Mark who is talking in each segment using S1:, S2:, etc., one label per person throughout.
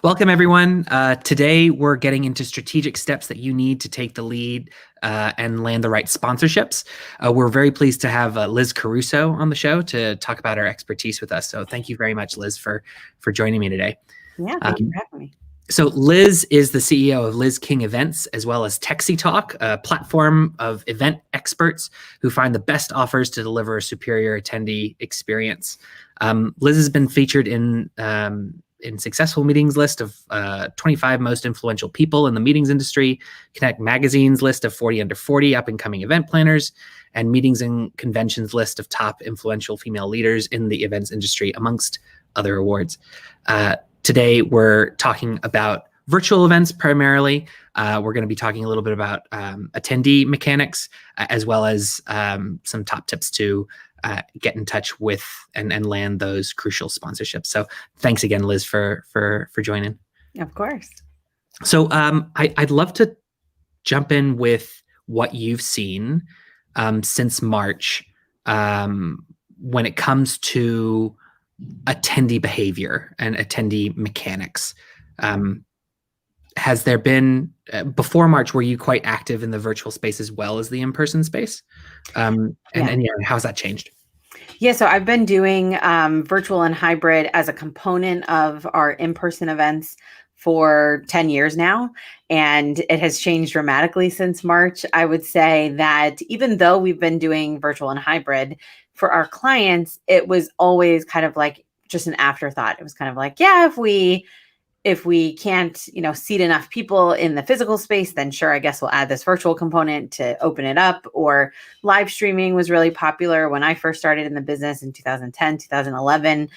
S1: Welcome, everyone. Today, we're getting into strategic steps that you need to take the lead and land the right sponsorships. We're very pleased to have Liz Caruso on the show to talk about her expertise with us. So thank you very much, Liz, for joining me today.
S2: Yeah, thank you for having me.
S1: So Liz is the CEO of Liz King Events, as well as techsytalk, a platform of event experts who find the best offers to deliver a superior attendee experience. Liz has been featured in Successful Meetings list of 25 most influential people in the meetings industry, Connect Magazine's list of 40 under 40 up-and-coming event planners, and Meetings and Conventions list of top influential female leaders in the events industry, amongst other awards. Today, we're talking about virtual events primarily. We're going to be talking a little bit about attendee mechanics, as well as some top tips to get in touch with and land those crucial sponsorships. So thanks again, Liz, for joining.
S2: Of course.
S1: So I'd love to jump in with what you've seen since March when it comes to attendee behavior and attendee mechanics. Has there been, before March, were you quite active in the virtual space as well as the in-person space? And how's that changed?
S2: Yeah, so I've been doing virtual and hybrid as a component of our in-person events for 10 years now, and it has changed dramatically since March. I would say that even though we've been doing virtual and hybrid for our clients, it was always kind of like just an afterthought. It was kind of like, yeah, if we can't, seat enough people in the physical space, then sure, I guess we'll add this virtual component to open it up. Or live streaming was really popular when I first started in the business in 2010, 2011.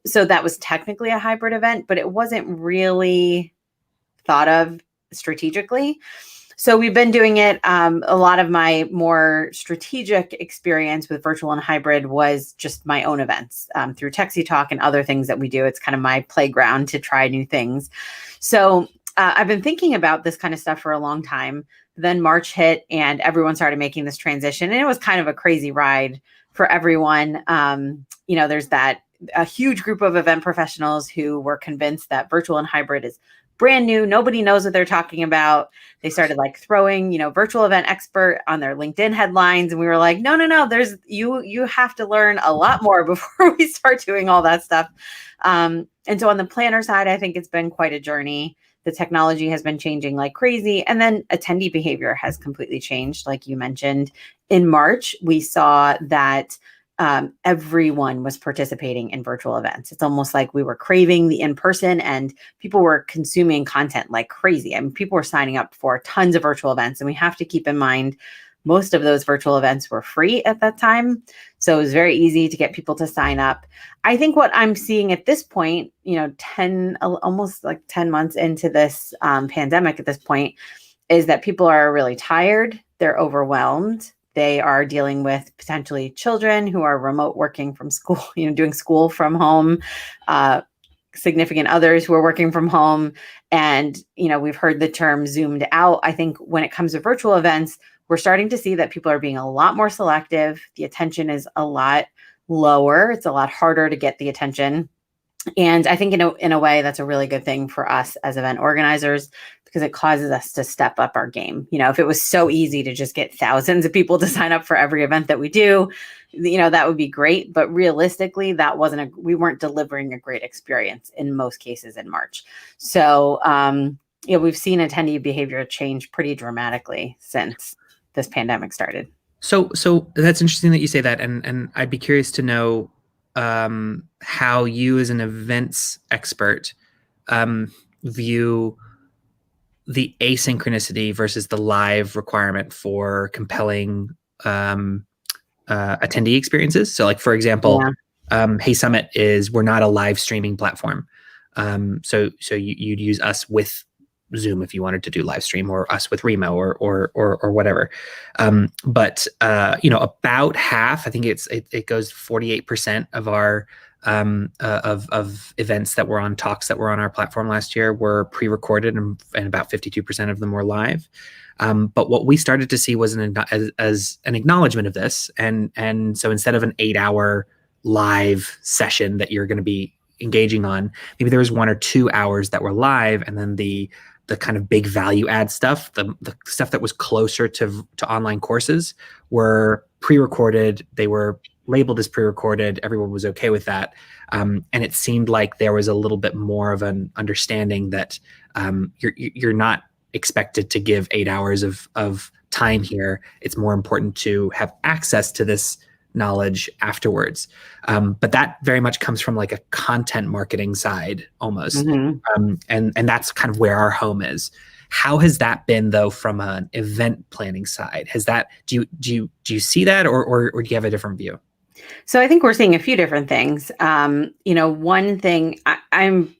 S2: So that was technically a hybrid event, but it wasn't really thought of strategically. So we've been doing it. A lot of my more strategic experience with virtual and hybrid was just my own events through techsytalk and other things that we do. It's kind of my playground to try new things. So I've been thinking about this kind of stuff for a long time. Then March hit and everyone started making this transition. And it was kind of a crazy ride for everyone. There's a huge group of event professionals who were convinced that virtual and hybrid is brand new. Nobody knows what they're talking about. They started throwing, virtual event expert on their LinkedIn headlines. And we were like, no, you have to learn a lot more before we start doing all that stuff. And so on the planner side, I think it's been quite a journey. The technology has been changing like crazy. And then attendee behavior has completely changed. Like you mentioned, in March, we saw that everyone was participating in virtual events. It's almost like we were craving the in-person and people were consuming content like crazy. I mean, people were signing up for tons of virtual events. And we have to keep in mind, most of those virtual events were free at that time. So it was very easy to get people to sign up. I think what I'm seeing at this point, almost 10 months into this pandemic at this point, is that people are really tired. They're overwhelmed. They are dealing with potentially children who are remote working from school, doing school from home, significant others who are working from home. And, we've heard the term zoomed out. I think when it comes to virtual events, we're starting to see that people are being a lot more selective. The attention is a lot lower. It's a lot harder to get the attention. And I think in a way, that's a really good thing for us as event organizers, because it causes us to step up our game. If it was so easy to just get thousands of people to sign up for every event that we do, that would be great. But realistically, we weren't delivering a great experience in most cases in March. So, we've seen attendee behavior change pretty dramatically since this pandemic started.
S1: So that's interesting that you say that. And I'd be curious to know how you as an events expert view the asynchronicity versus the live requirement for compelling attendee experiences. So for example, Hey Summit we're not a live streaming platform. So you'd use us with Zoom if you wanted to do live stream, or us with Remo or whatever. But about half, I think it goes 48% of our of events that were on talks that were on our platform last year were pre-recorded, and about 52% of them were live. But what we started to see was as an acknowledgement of this, and so instead of an 8-hour live session that you're going to be engaging on. Maybe there was 1 or 2 hours that were live, and then the kind of big value add stuff, the stuff that was closer to online courses, were pre-recorded. They were labeled as pre-recorded. Everyone was okay with that. And it seemed like there was a little bit more of an understanding that you're not expected to give 8 hours of time here. It's more important to have access to this knowledge afterwards. But that very much comes from like a content marketing side almost. And that's kind of where our home is. How has that been though from an event planning side? Has that, do you see that, or do you have a different view?
S2: So I think we're seeing a few different things. One thing I'm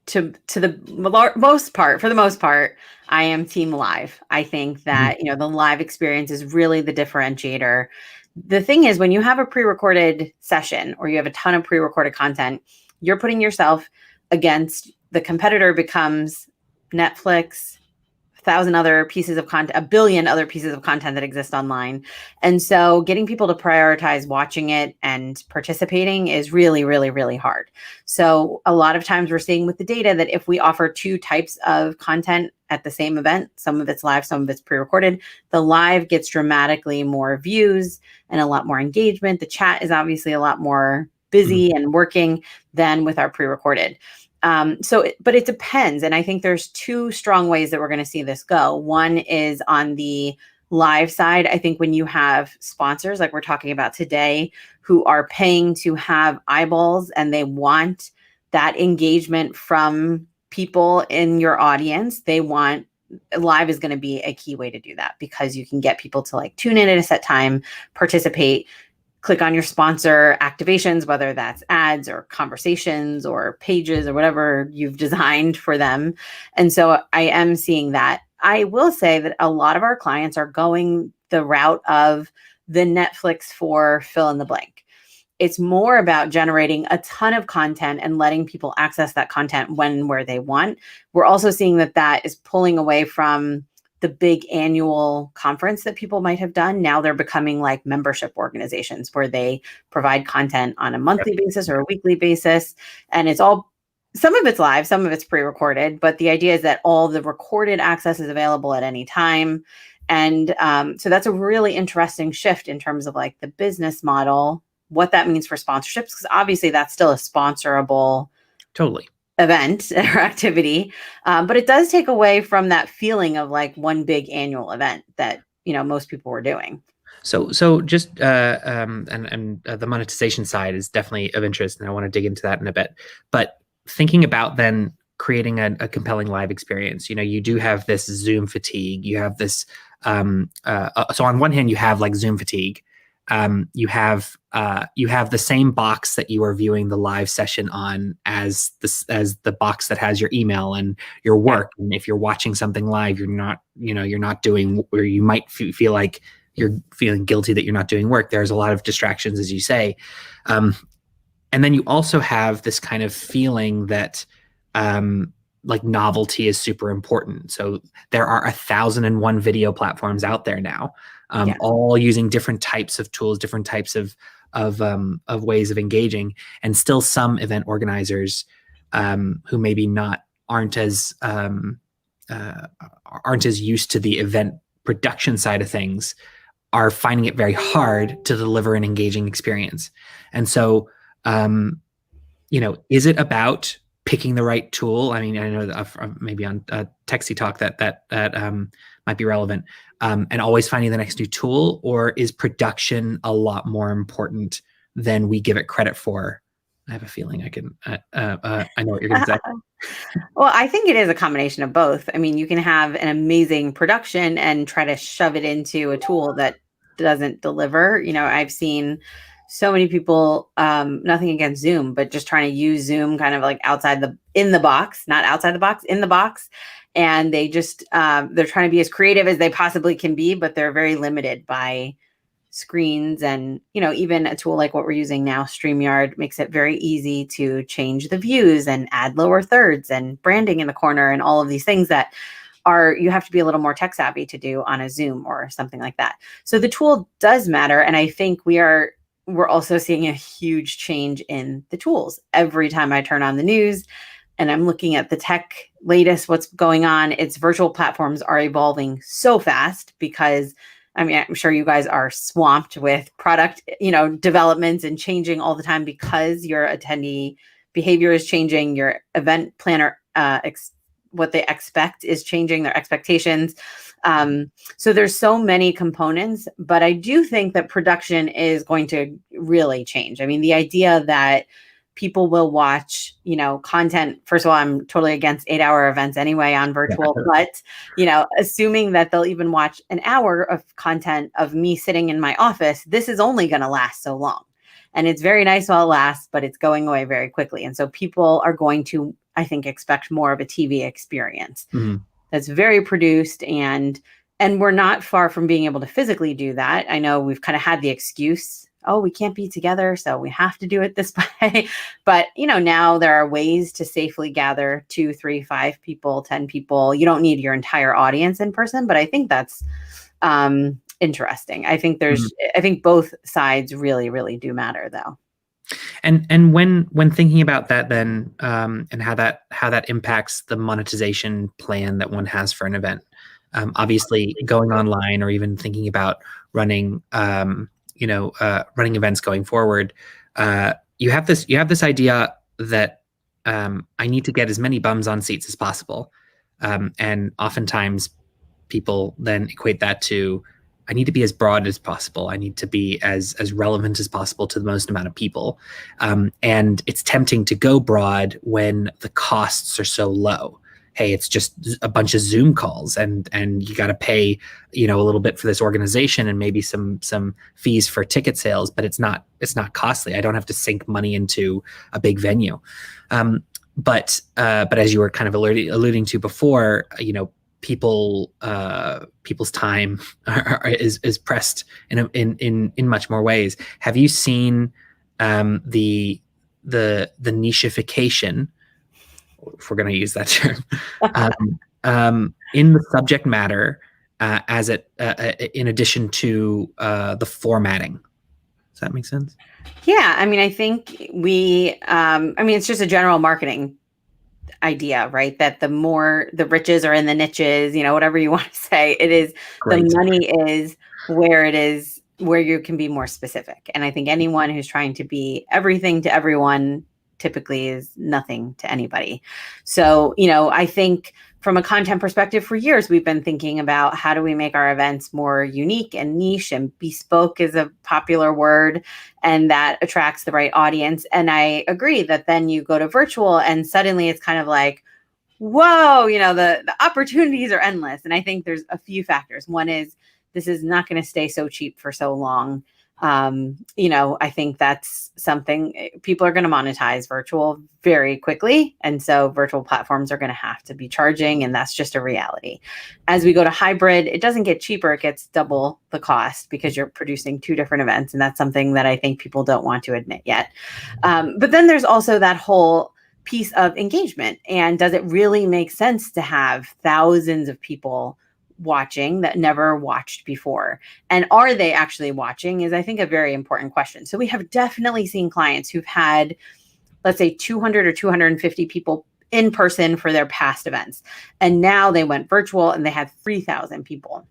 S2: to the most part, for the most part, I am team live. I think that, the live experience is really the differentiator. The thing is, when you have a pre-recorded session or you have a ton of pre-recorded content, you're putting yourself against the competitor becomes Netflix, 1,000 other pieces of content, 1 billion other pieces of content that exist online. And so getting people to prioritize watching it and participating is really, really, really hard. So a lot of times we're seeing with the data that if we offer 2 types of content at the same event, some of it's live, some of it's pre-recorded, the live gets dramatically more views and a lot more engagement. The chat is obviously a lot more busy and working than with our pre-recorded. But it depends. And I think there's 2 strong ways that we're going to see this go. One is on the live side. I think when you have sponsors, like we're talking about today, who are paying to have eyeballs and they want that engagement from people in your audience, live is going to be a key way to do that, because you can get people to like tune in at a set time, participate, click on your sponsor activations, whether that's ads or conversations or pages or whatever you've designed for them. And so I am seeing that. I will say that a lot of our clients are going the route of the Netflix for fill in the blank. It's more about generating a ton of content and letting people access that content when and where they want. We're also seeing that is pulling away from the big annual conference that people might have done. Now they're becoming like membership organizations where they provide content on a monthly basis or a weekly basis. And some of it's live, some of it's pre-recorded, but the idea is that all the recorded access is available at any time. And so that's a really interesting shift in terms of like the business model, what that means for sponsorships, because obviously that's still a sponsorable event or activity. But it does take away from that feeling of like one big annual event that, most people were doing.
S1: So just the monetization side is definitely of interest, and I want to dig into that in a bit. But thinking about then creating a compelling live experience, you do have this Zoom fatigue. You have this. So on one hand, you have like Zoom fatigue. You have the same box that you are viewing the live session on as the box that has your email and your work. And if you're watching something live, you're not doing, or you might feel like you're feeling guilty that you're not doing work. There's a lot of distractions, as you say. And then you also have this kind of feeling that like novelty is super important. So there are 1,001 video platforms out there now, all using different types of tools, different types of ways of engaging, and still some event organizers who maybe aren't as used to the event production side of things are finding it very hard to deliver an engaging experience. And so, is it about picking the right tool? I mean, I know that maybe on techsytalk that might be relevant, and always finding the next new tool, or is production a lot more important than we give it credit for? I have a feeling I know what you're going to say.
S2: Well, I think it is a combination of both. I mean, you can have an amazing production and try to shove it into a tool that doesn't deliver. I've seen so many people, nothing against Zoom, but just trying to use Zoom kind of like in the box, not outside the box, in the box. And they just, they're trying to be as creative as they possibly can be, but they're very limited by screens. And, even a tool like what we're using now, StreamYard, makes it very easy to change the views and add lower thirds and branding in the corner and all of these things that you have to be a little more tech savvy to do on a Zoom or something like that. So the tool does matter. And I think we are we're also seeing a huge change in the tools. Every time I turn on the news and I'm looking at the tech latest, what's going on, it's virtual platforms are evolving so fast because I mean, I'm sure you guys are swamped with product, developments and changing all the time because your attendee behavior is changing, your event planner, what they expect is changing, their expectations. So there's so many components, but I do think that production is going to really change. I mean, the idea that people will watch, content. First of all, I'm totally against 8-hour events anyway on virtual, but, assuming that they'll even watch an hour of content of me sitting in my office, this is only going to last so long. And it's very nice while it lasts, but it's going away very quickly. And so people are going to, I think, expect more of a TV experience that's very produced, and we're not far from being able to physically do that. I know we've kind of had the excuse, oh, we can't be together, so we have to do it this way. But, now there are ways to safely gather 2, 3, 5 people, 10 people. You don't need your entire audience in person, but I think that's interesting. I think I think both sides really, really do matter, though.
S1: And when thinking about that, then and how that impacts the monetization plan that one has for an event, obviously going online or even thinking about running running events going forward, you have this idea that I need to get as many bums on seats as possible, and oftentimes people then equate that to I need to be as broad as possible. I need to be as relevant as possible to the most amount of people, and it's tempting to go broad when the costs are so low. Hey, it's just a bunch of Zoom calls, and you got to pay, a little bit for this organization and maybe some fees for ticket sales, but it's not costly. I don't have to sink money into a big venue. But as you were kind of alluding to before, people's time is pressed in much more ways. Have you seen the nicheification, if we're going to use that term, in the subject matter, as it in addition to the formatting? Does that make sense?
S2: Yeah, I mean, I think it's just a general marketing idea, right? That the riches are in the niches, whatever you want to say. It is Great. The money is where it is, where you can be more specific. And I think anyone who's trying to be everything to everyone typically is nothing to anybody. So, I think from a content perspective, for years, we've been thinking about how do we make our events more unique and niche, and bespoke is a popular word, and that attracts the right audience. And I agree that then you go to virtual and suddenly it's kind of like, whoa, the opportunities are endless. And I think there's a few factors. One is this is not going to stay so cheap for so long. I think that's something people are going to monetize virtual very quickly. And so virtual platforms are going to have to be charging, and that's just a reality. As we go to hybrid, it doesn't get cheaper. It gets double the cost because you're producing 2 different events. And that's something that I think people don't want to admit yet. But then there's also that whole piece of engagement. And does it really make sense to have thousands of people watching that never watched before? And are they actually watching is, I think, a very important question. So we have definitely seen clients who've had, let's say, 200 or 250 people in person for their past events. And now they went virtual and they had 3,000 people.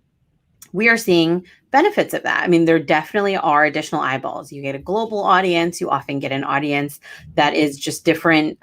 S2: We are seeing benefits of that. I mean, there definitely are additional eyeballs. You get a global audience. You often get an audience that is just different,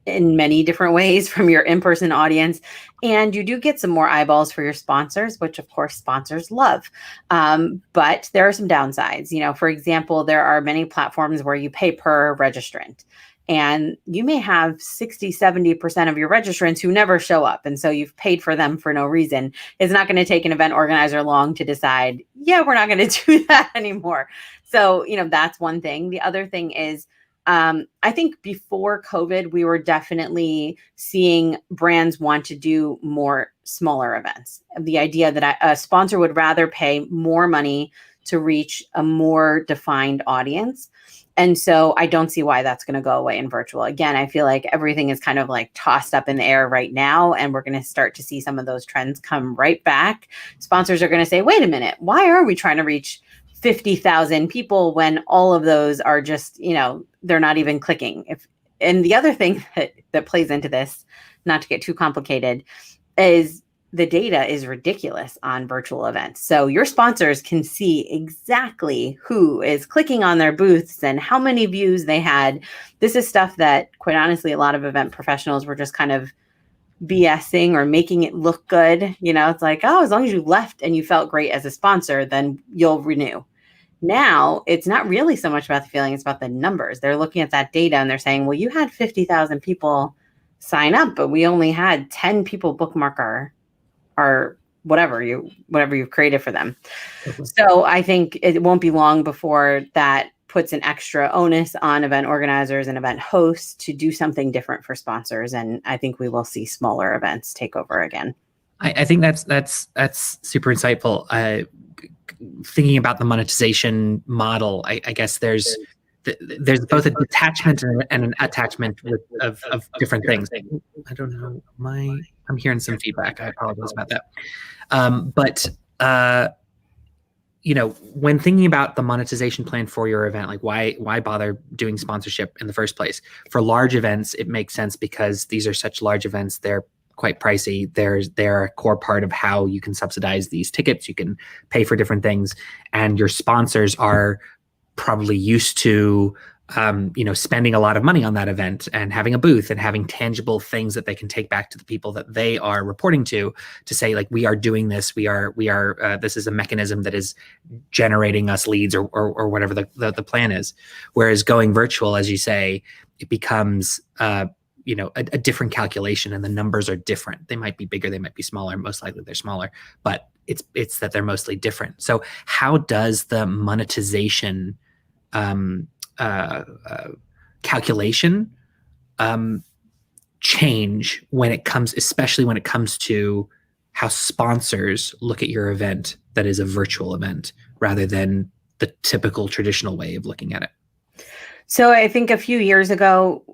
S2: in many different ways from your in-person audience. And you do get some more eyeballs for your sponsors, which of course sponsors love. But there are some downsides. For example, there are many platforms where you pay per registrant. And you may have 60, 70% of your registrants who never show up. And so you've paid for them for no reason. It's not going to take an event organizer long to decide, yeah, we're not going to do that anymore. So, that's one thing. The other thing is, I think before COVID, we were definitely seeing brands want to do more smaller events. The idea that a sponsor would rather pay more money to reach a more defined audience. And so I don't see why that's going to go away in virtual. Again, I feel like everything is kind of like tossed up in the air right now, and we're going to start to see some of those trends come right back. Sponsors are going to say, wait a minute, why are we trying to reach 50,000 people when all of those are just, they're not even clicking. And the other thing that plays into this, not to get too complicated, is the data is ridiculous on virtual events. So your sponsors can see exactly who is clicking on their booths and how many views they had. This is stuff that, quite honestly, a lot of event professionals were just kind of BSing or making it look good. It's like, oh, as long as you left and you felt great as a sponsor, then you'll renew. Now, it's not really so much about the feeling, it's about the numbers. They're looking at that data and they're saying, well, you had 50,000 people sign up, but we only had 10 people bookmark our whatever you've created for them. So I think it won't be long before that puts an extra onus on event organizers and event hosts to do something different for sponsors. And I think we will see smaller events take over again.
S1: I think that's super insightful. Thinking about the monetization model, I guess there's both a detachment and an attachment of different things. I don't know. I'm hearing some feedback. I apologize about that. But when thinking about the monetization plan for your event, like why bother doing sponsorship in the first place? For large events, it makes sense because these are such large events. They're quite pricey. They're a core part of how you can subsidize these tickets. You can pay for different things, and your sponsors are probably used to spending a lot of money on that event and having a booth and having tangible things that they can take back to the people that they are reporting to say, like, we are doing this. We are this is a mechanism that is generating us leads or whatever the plan is. Whereas going virtual, as you say, it becomes a different calculation, and the numbers are different. They might be bigger, they might be smaller. Most likely they're smaller, but it's that they're mostly different. So how does the monetization calculation change especially when it comes to how sponsors look at your event that is a virtual event rather than the typical traditional way of looking at it?
S2: So I think a few years ago,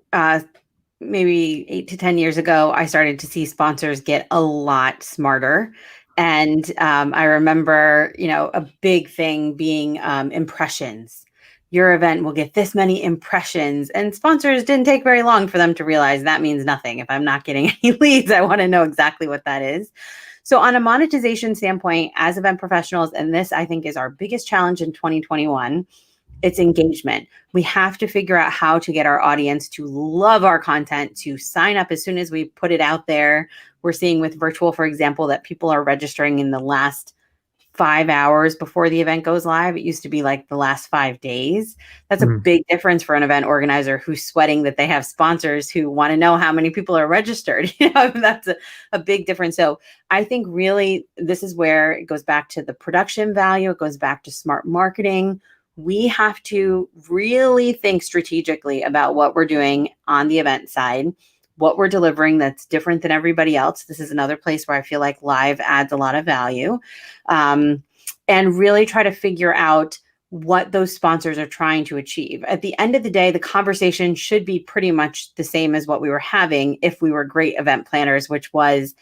S2: maybe 8 to 10 years ago, I started to see sponsors get a lot smarter. And I remember, a big thing being impressions. Your event will get this many impressions, and sponsors didn't take very long for them to realize that means nothing. If I'm not getting any leads, I want to know exactly what that is. So on a monetization standpoint, as event professionals, and this I think is our biggest challenge in 2021, it's engagement. We have to figure out how to get our audience to love our content, to sign up as soon as we put it out there. We're seeing with virtual, for example, that people are registering in the last 5 hours before the event goes live. It used to be like the last 5 days. That's a big difference for an event organizer who's sweating that they have sponsors who want to know how many people are registered. That's a big difference. So I think really this is where it goes back to the production value. It goes back to smart marketing. We have to really think strategically about what we're doing on the event side, what we're delivering that's different than everybody else. This is another place where I feel like live adds a lot of value, and really try to figure out what those sponsors are trying to achieve. At the end of the day, the conversation should be pretty much the same as what we were having if we were great event planners, which was,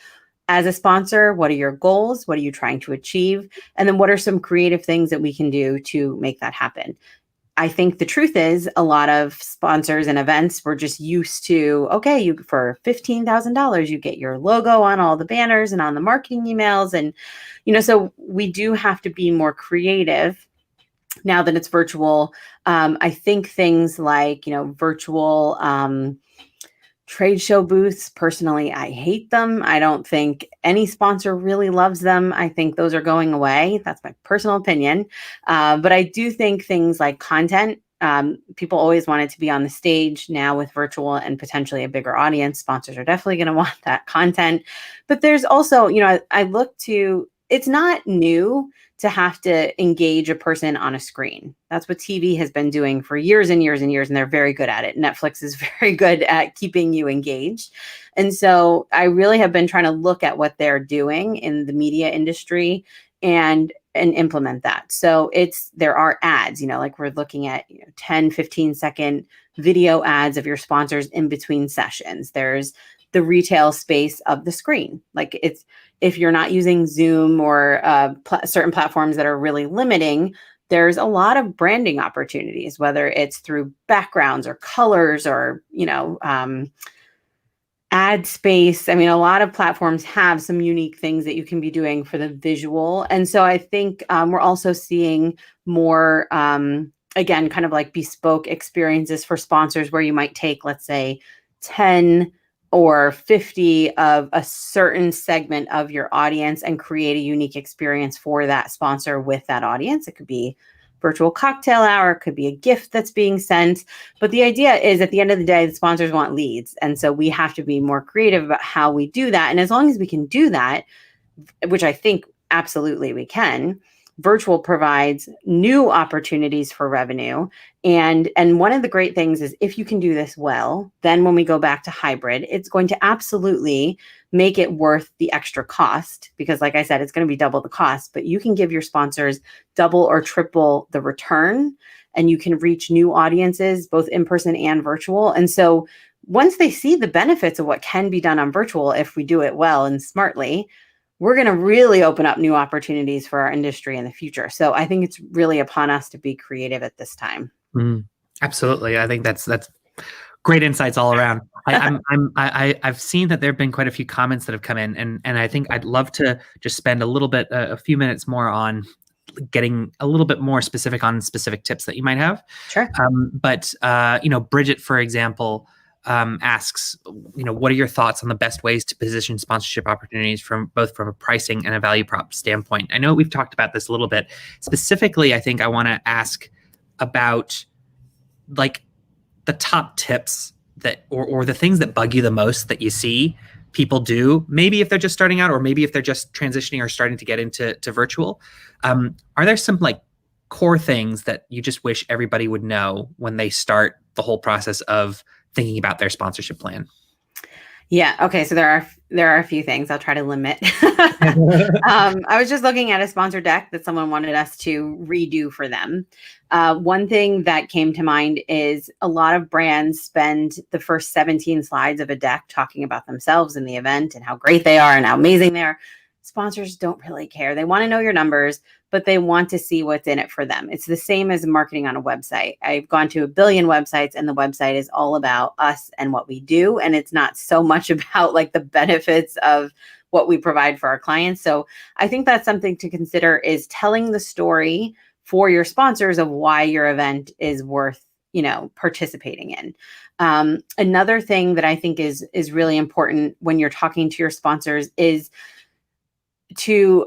S2: as a sponsor, what are your goals? What are you trying to achieve? And then what are some creative things that we can do to make that happen? I think the truth is a lot of sponsors and events were just used to, okay, for $15,000, you get your logo on all the banners and on the marketing emails. And, so we do have to be more creative now that it's virtual. I think things like, virtual trade show booths, personally, I hate them. I don't think any sponsor really loves them. I think those are going away. That's my personal opinion. But I do think things like content, people always wanted to be on the stage. Now with virtual and potentially a bigger audience, sponsors are definitely going to want that content. But there's also, I look to, it's not new to have to engage a person on a screen. That's what TV has been doing for years and years and years, and they're very good at it. Netflix is very good at keeping you engaged. And so I really have been trying to look at what they're doing in the media industry and implement that. So there are ads, like we're looking at 10, 15-second video ads of your sponsors in between sessions. There's the retail space of the screen. Like if you're not using Zoom or certain platforms that are really limiting, there's a lot of branding opportunities, whether it's through backgrounds or colors or, ad space. I mean, a lot of platforms have some unique things that you can be doing for the visual. And so I think we're also seeing more, again, kind of like bespoke experiences for sponsors where you might take, let's say, 10 or 50 of a certain segment of your audience and create a unique experience for that sponsor with that audience. It could be virtual cocktail hour, it could be a gift that's being sent. But the idea is at the end of the day, the sponsors want leads. And so we have to be more creative about how we do that. And as long as we can do that, which I think absolutely we can, virtual provides new opportunities for revenue. And one of the great things is if you can do this well, then when we go back to hybrid, it's going to absolutely make it worth the extra cost, because like I said, it's going to be double the cost, but you can give your sponsors double or triple the return, and you can reach new audiences, both in person and virtual. And so once they see the benefits of what can be done on virtual, if we do it well and smartly, we're going to really open up new opportunities for our industry in the future. So I think it's really upon us to be creative at this time.
S1: Absolutely. I think that's great insights all around. I've seen that there have been quite a few comments that have come in, and I think I'd love to just spend a few minutes more on getting a little bit more specific on specific tips that you might have.
S2: Sure.
S1: But Bridget, for example, asks, what are your thoughts on the best ways to position sponsorship opportunities from a pricing and a value prop standpoint? I know we've talked about this a little bit. Specifically, I think I want to ask about like the top tips that or the things that bug you the most that you see people do, maybe if they're just starting out or maybe if they're just transitioning or starting to get into virtual. Are there some like core things that you just wish everybody would know when they start the whole process of thinking about their sponsorship plan?
S2: Yeah. Okay. So there are a few things. I'll try to limit. I was just looking at a sponsor deck that someone wanted us to redo for them. One thing that came to mind is a lot of brands spend the first 17 slides of a deck talking about themselves and the event and how great they are and how amazing they are. Sponsors don't really care. They want to know your numbers, but they want to see what's in it for them. It's the same as marketing on a website. I've gone to 1 billion websites, and the website is all about us and what we do. And it's not so much about like the benefits of what we provide for our clients. So I think that's something to consider, is telling the story for your sponsors of why your event is worth, participating in. Another thing that I think is really important when you're talking to your sponsors is to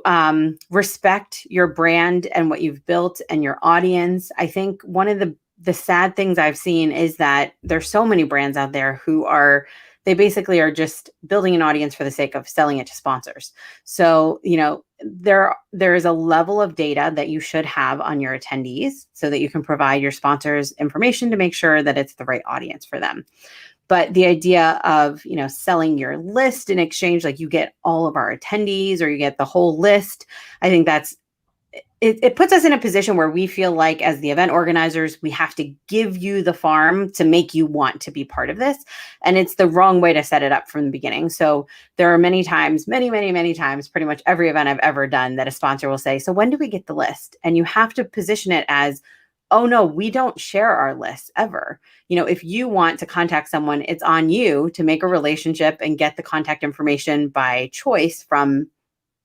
S2: respect your brand and what you've built and your audience. I think one of the sad things I've seen is that there's so many brands out there who they basically are just building an audience for the sake of selling it to sponsors. So, there is a level of data that you should have on your attendees so that you can provide your sponsors information to make sure that it's the right audience for them. But the idea of, selling your list in exchange, like you get all of our attendees or you get the whole list, I think it puts us in a position where we feel like as the event organizers, we have to give you the farm to make you want to be part of this. And it's the wrong way to set it up from the beginning. So there are many times, many, many, many times, pretty much every event I've ever done, that a sponsor will say, so when do we get the list? And you have to position it as, oh no, we don't share our lists ever. If you want to contact someone, it's on you to make a relationship and get the contact information by choice from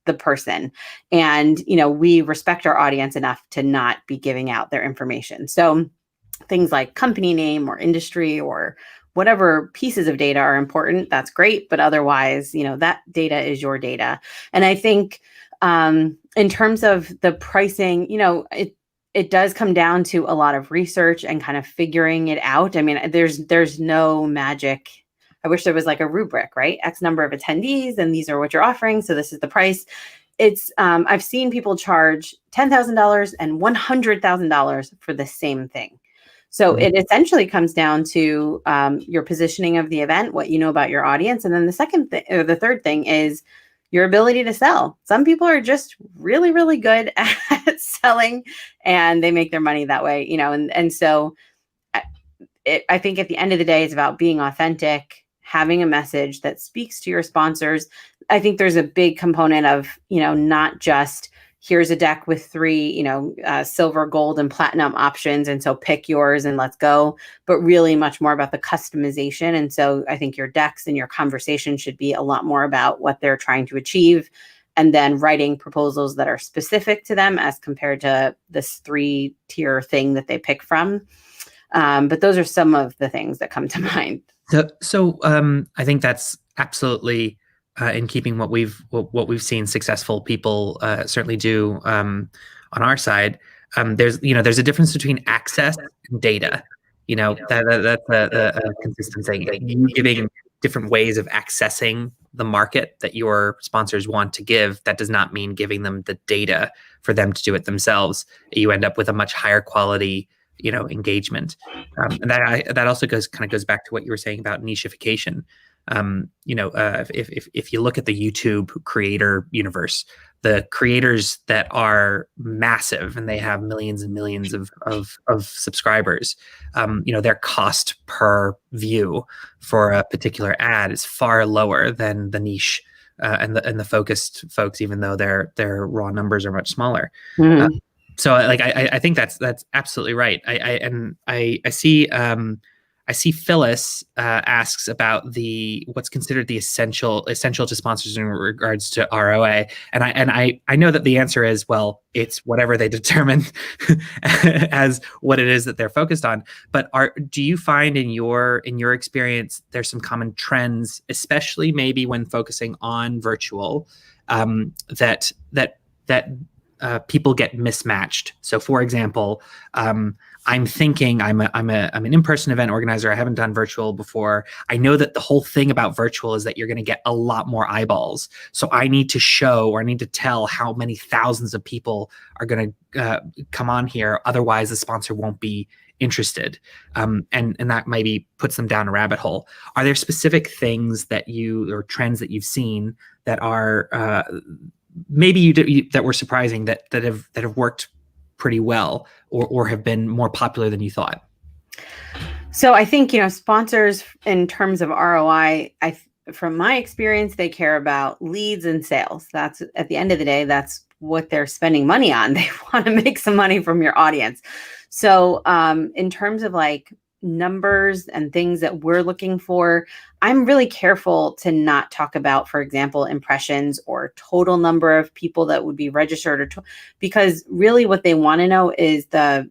S2: the person. And, we respect our audience enough to not be giving out their information. So things like company name or industry or whatever pieces of data are important, that's great. But otherwise, that data is your data. And I think in terms of the pricing, it does come down to a lot of research and kind of figuring it out. I mean, there's no magic. I wish there was like a rubric, right? X number of attendees, and these are what you're offering, so this is the price. It's I've seen people charge $10,000 and $100,000 for the same thing. So it essentially comes down to your positioning of the event, what you know about your audience, and then the third thing is your ability to sell. Some people are just really, really good at selling, and they make their money that way, and so I think at the end of the day, it's about being authentic, having a message that speaks to your sponsors. I think there's a big component of, not just here's a deck with three, silver, gold, and platinum options. And so pick yours and let's go. But really much more about the customization. And so I think your decks and your conversation should be a lot more about what they're trying to achieve, and then writing proposals that are specific to them as compared to this 3-tier thing that they pick from. But those are some of the things that come to mind.
S1: So I think that's absolutely in keeping what we've seen successful people certainly do on our side. There's a difference between access and data. That's a consistent thing. You giving different ways of accessing the market that your sponsors want to give, that does not mean giving them the data for them to do it themselves. You end up with a much higher quality engagement. And that also goes back to what you were saying about nicheification. If you look at the YouTube creator universe, the creators that are massive and they have millions and millions of subscribers, their cost per view for a particular ad is far lower than the niche and the focused folks, even though their raw numbers are much smaller.
S2: Mm-hmm.
S1: So I think that's absolutely right. I see Phyllis asks about what's considered the essential to sponsors in regards to ROI, and I know that the answer is, well, it's whatever they determine as what it is that they're focused on. But do you find in your experience there's some common trends, especially maybe when focusing on virtual, that people get mismatched? So, for example, I'm thinking I'm an in-person event organizer. I haven't done virtual before. I know that the whole thing about virtual is that you're going to get a lot more eyeballs. So I need to show, or I need to tell how many thousands of people are going to come on here. Otherwise, the sponsor won't be interested. And that maybe puts them down a rabbit hole. Are there specific things or trends that you've seen that are maybe that were surprising that have worked pretty well or have been more popular than you thought?
S2: So I think, sponsors in terms of ROI, from my experience, they care about leads and sales. That's, at the end of the day, that's what they're spending money on. They want to make some money from your audience. So in terms of like numbers and things that we're looking for, I'm really careful to not talk about, for example, impressions or total number of people that would be registered, because really what they want to know is the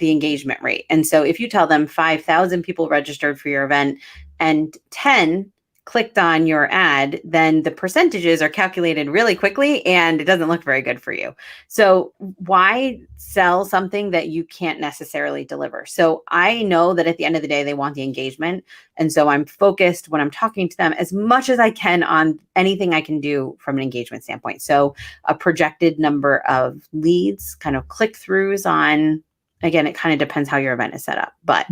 S2: engagement rate. And so if you tell them 5,000 people registered for your event and 10 clicked on your ad, then the percentages are calculated really quickly and it doesn't look very good for you. So why sell something that you can't necessarily deliver? So I know that at the end of the day, they want the engagement. And so I'm focused when I'm talking to them as much as I can on anything I can do from an engagement standpoint. So a projected number of leads, kind of click-throughs on, again, it kind of depends how your event is set up, but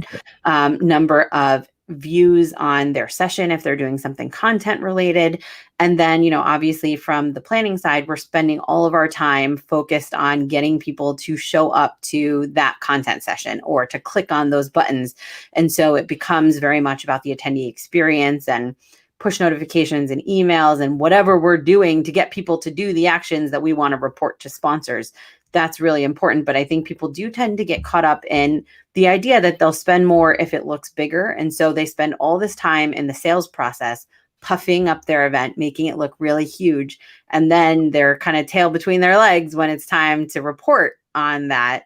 S2: number of views on their session if they're doing something content related. And then, obviously from the planning side, we're spending all of our time focused on getting people to show up to that content session or to click on those buttons. And so it becomes very much about the attendee experience and push notifications and emails and whatever we're doing to get people to do the actions that we want to report to sponsors. That's really important. But I think people do tend to get caught up in the idea that they'll spend more if it looks bigger. And so they spend all this time in the sales process puffing up their event, making it look really huge. And then they're kind of tail between their legs when it's time to report on that.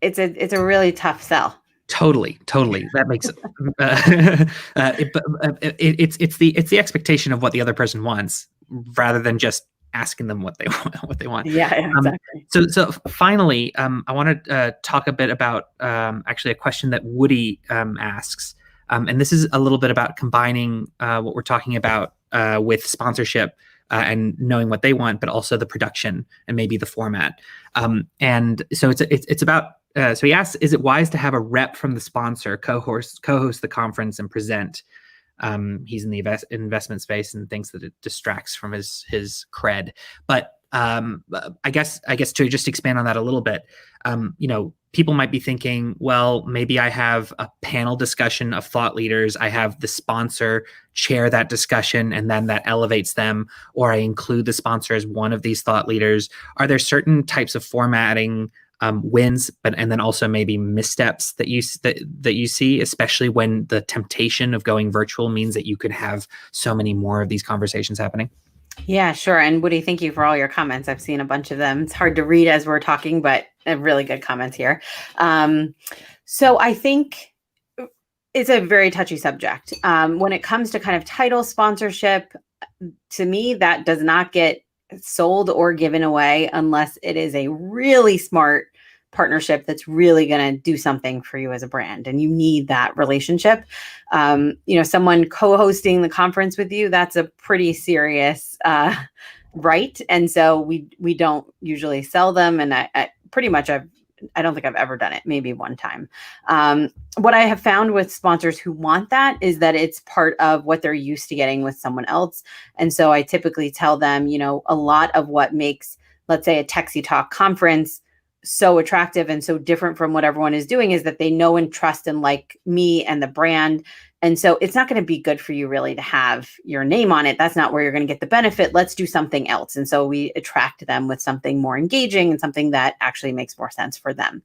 S2: It's a really tough sell.
S1: Totally. That makes it's the expectation of what the other person wants rather than just asking them what they want.
S2: Yeah, exactly.
S1: So finally, I want to talk a bit about actually a question that Woody asks, and this is a little bit about combining what we're talking about with sponsorship and knowing what they want, but also the production and maybe the format. And so it's about. So he asks, is it wise to have a rep from the sponsor co-host the conference and present? He's in the investment space and thinks that it distracts from his cred. But I guess to just expand on that a little bit, people might be thinking, well, maybe I have a panel discussion of thought leaders. I have the sponsor chair that discussion, and then that elevates them, or I include the sponsor as one of these thought leaders. Are there certain types of formatting wins, and then also maybe missteps that you see, especially when the temptation of going virtual means that you could have so many more of these conversations happening?
S2: Yeah, sure. And Woody, thank you for all your comments. I've seen a bunch of them. It's hard to read as we're talking, but really good comments here. So I think it's a very touchy subject. When it comes to kind of title sponsorship, to me, that does not get sold or given away unless it is a really smart partnership that's really going to do something for you as a brand, and you need that relationship. Someone co-hosting the conference with you, that's a pretty serious right, and so we don't usually sell them, and I pretty much I don't think I've ever done it, maybe one time. What I have found with sponsors who want that is that it's part of what they're used to getting with someone else. And so I typically tell them, a lot of what makes, let's say, a techsytalk conference so attractive and so different from what everyone is doing is that they know and trust and like me and the brand. And so it's not going to be good for you really to have your name on it. That's not where you're going to get the benefit. Let's do something else. And so we attract them with something more engaging and something that actually makes more sense for them.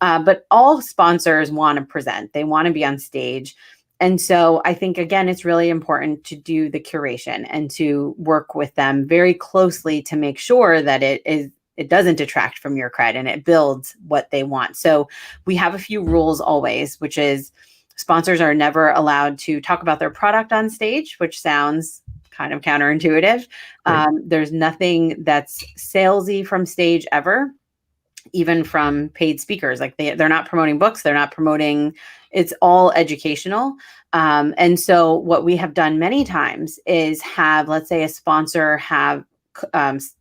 S2: But all sponsors want to present. They want to be on stage. And so I think, again, it's really important to do the curation and to work with them very closely to make sure that it doesn't detract from your cred and it builds what they want. So we have a few rules always, which is sponsors are never allowed to talk about their product on stage, which sounds kind of counterintuitive. Right. There's nothing that's salesy from stage ever, even from paid speakers. Like they're not promoting books. They're not promoting, it's all educational. And so what we have done many times is have, let's say, a sponsor have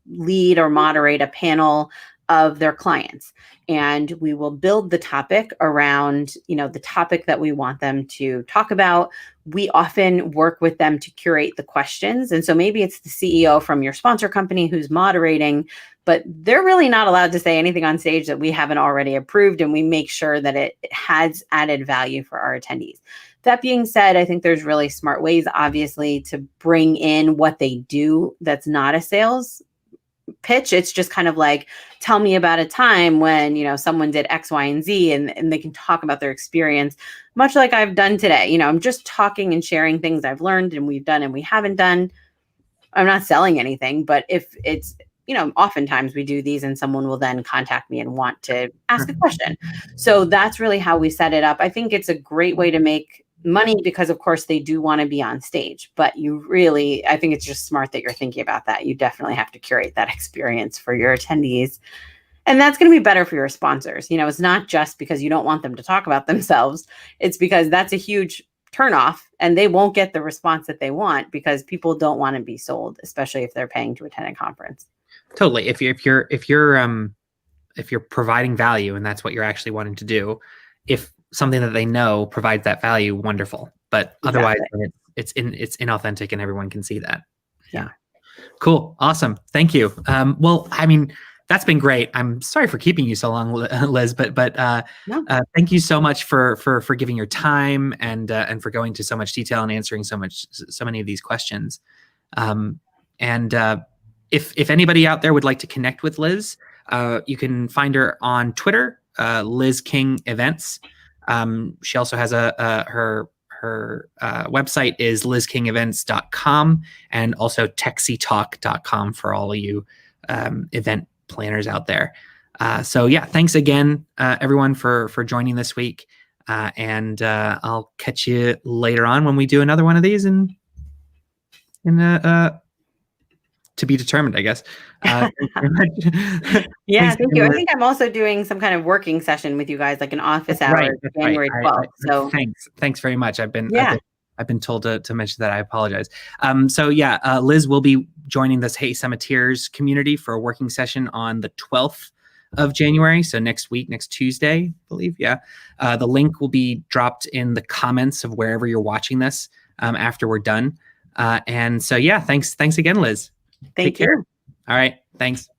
S2: lead or moderate a panel of their clients, and we will build the topic around, the topic that we want them to talk about. We often work with them to curate the questions. And so maybe it's the CEO from your sponsor company who's moderating, but they're really not allowed to say anything on stage that we haven't already approved. And we make sure that it has added value for our attendees. That being said, I think there's really smart ways, obviously, to bring in what they do that's not a sales pitch. It's just kind of like, tell me about a time when, someone did X, Y, and Z, and they can talk about their experience, much like I've done today. I'm just talking and sharing things I've learned and we've done and we haven't done. I'm not selling anything, but if it's, oftentimes we do these and someone will then contact me and want to ask a question. So that's really how we set it up. I think it's a great way to make money because, of course, they do want to be on stage, but I think it's just smart that you're thinking about that. You definitely have to curate that experience for your attendees. And that's going to be better for your sponsors. It's not just because you don't want them to talk about themselves. It's because that's a huge turnoff and they won't get the response that they want because people don't want to be sold, especially if they're paying to attend a conference. Totally.
S1: If you're providing value and that's what you're actually wanting to do, if something that they know provides that value, wonderful. But otherwise, it's inauthentic, and everyone can see that.
S2: Yeah.
S1: Cool. Awesome. Thank you. Well, that's been great. I'm sorry for keeping you so long, Liz, but
S2: No.
S1: Thank you so much for giving your time and for going to so much detail and answering so many of these questions. If anybody out there would like to connect with Liz, you can find her on Twitter, Liz King Events. She also has her website is lizkingevents.com and also techsytalk.com for all of you event planners out there. So yeah, thanks again, everyone, for joining this week. And I'll catch you later on when we do another one of these in to be determined, I guess.
S2: Yeah, thank you. I think I'm also doing some kind of working session with you guys, like an office hour, January 12th. So
S1: thanks very much. I've been told to mention that. I apologize. Liz will be joining this Hey Summiteers community for a working session on the 12th of January. So next week, next Tuesday, I believe. Yeah. The link will be dropped in the comments of wherever you're watching this after we're done. Thanks again, Liz.
S2: Thank you.
S1: All right. Thanks.